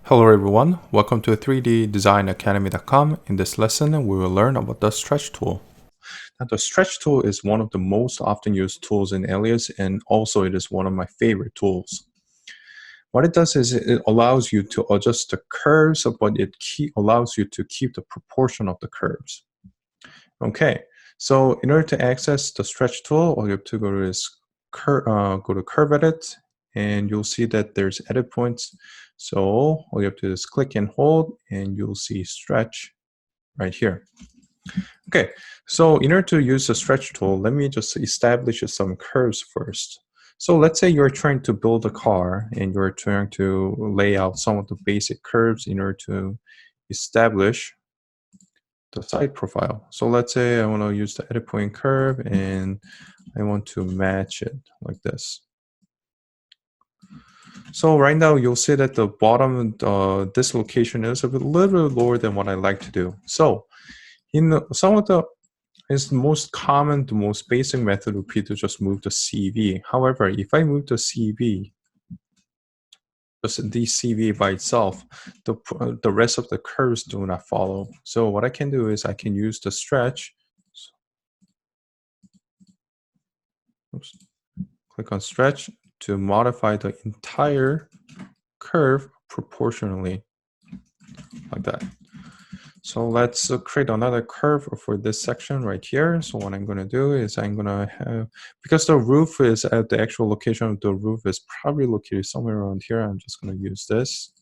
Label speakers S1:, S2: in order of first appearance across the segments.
S1: Hello everyone, welcome to 3ddesignacademy.com. In this lesson, we will learn about the stretch tool. Now, the stretch tool is one of the most often used tools in Alias, and also it is one of my favorite tools. What it does is it allows you to adjust the curves, but it allows you to keep the proportion of the curves. Okay, so in order to access the stretch tool, all you have to go to is go to Curve Edit, and you'll see that there's edit points. So all you have to do is click and hold, and you'll see stretch right here. Okay, so in order to use the stretch tool, let me just establish some curves first. So let's say you're trying to build a car, and you're trying to lay out some of the basic curves in order to establish the side profile. So let's say I want to use the edit point curve and I want to match it like this. So right now you'll see that the bottom, this location is a little bit lower than what I like to do. So in some of the most common, the most basic method would be to just move the CV. However, if I move the CV, just the CV by itself, the rest of the curves do not follow. So what I can do is I can use the stretch. Oops. Click on stretch to modify the entire curve proportionally, like that. So let's create another curve for this section right here. So what I'm going to do is I'm going to have, because the roof is at the actual location of the roof is probably located somewhere around here, I'm just going to use this.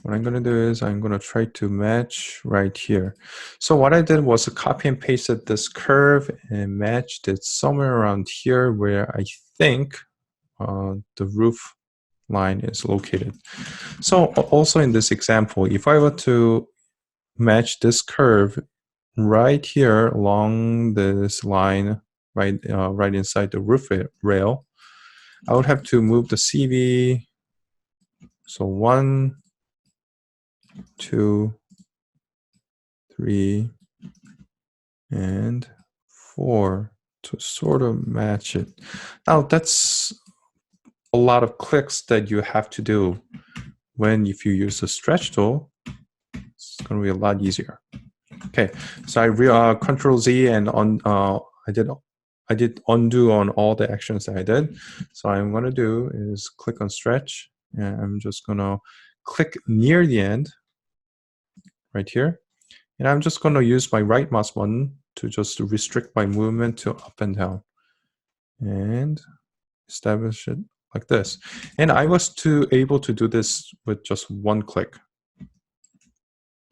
S1: What I'm going to do is I'm going to try to match right here. So what I did was copy and pasted this curve and matched it somewhere around here where I think the roof line is located. So also in this example, if I were to match this curve right here along this line, right inside the roof rail, I would have to move the CV. So 1, 2, 3, and 4 to sort of match it. Now that's a lot of clicks that you have to do if you use the stretch tool. It's going to be a lot easier. Okay, so I Control Z and I did undo on all the actions that I did. So what I'm going to do is click on stretch, and I'm just going to click near the end right here, and I'm just going to use my right mouse button to just restrict my movement to up and down, and establish it like this. And I was able to do this with just one click.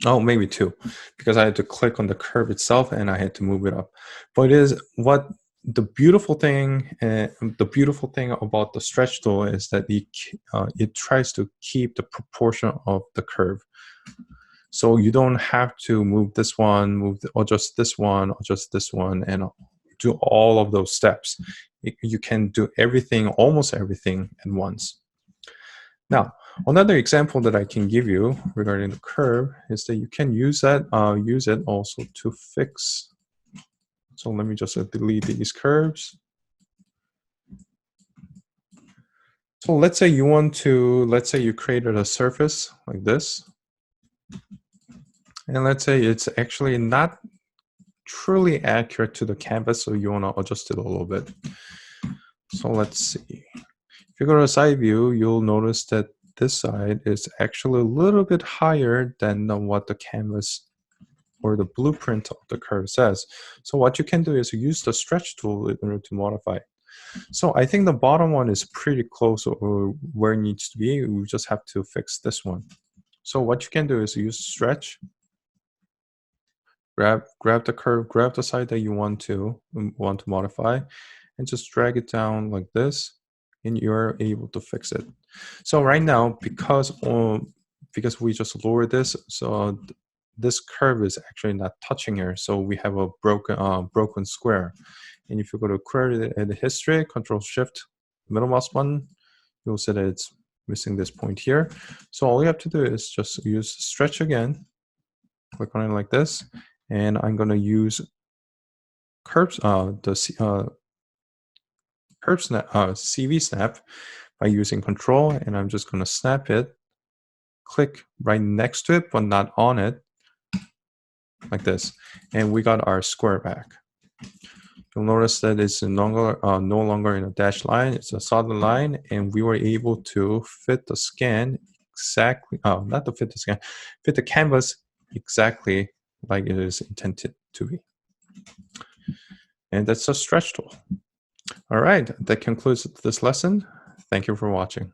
S1: Oh, maybe 2, because I had to click on the curve itself and I had to move it up. But the beautiful thing about the stretch tool is that it tries to keep the proportion of the curve. So you don't have to move this one, adjust this one, and do all of those steps. You can do everything, almost everything at once. Now, another example that I can give you regarding the curve is that you can use it also to fix. So let me just delete these curves. So let's say you created a surface like this, and let's say it's actually not truly accurate to the canvas, so you want to adjust it a little bit. So let's see. If you go to side view, you'll notice that this side is actually a little bit higher than what the canvas or the blueprint of the curve says. So what you can do is use the stretch tool in order to modify. So I think the bottom one is pretty close or where it needs to be. We just have to fix this one. So what you can do is use stretch, grab the curve, grab the side that you want to modify, and just drag it down like this, and you're able to fix it. So right now, because we just lowered this, so this curve is actually not touching here, so we have a broken square. And if you go to query the history, Control Shift middle mouse button, you'll see that it's missing this point here. So all you have to do is just use stretch again, click on it like this, and I'm going to use curve curve snap, CV snap by using control, and I'm just going to snap it, click right next to it, but not on it, like this. And we got our square back. You'll notice that it's no longer in a dashed line, it's a solid line, and we were able to fit the scan exactly, not to fit the scan, fit the canvas exactly like it is intended to be. And that's a stretch tool. All right, that concludes this lesson. Thank you for watching.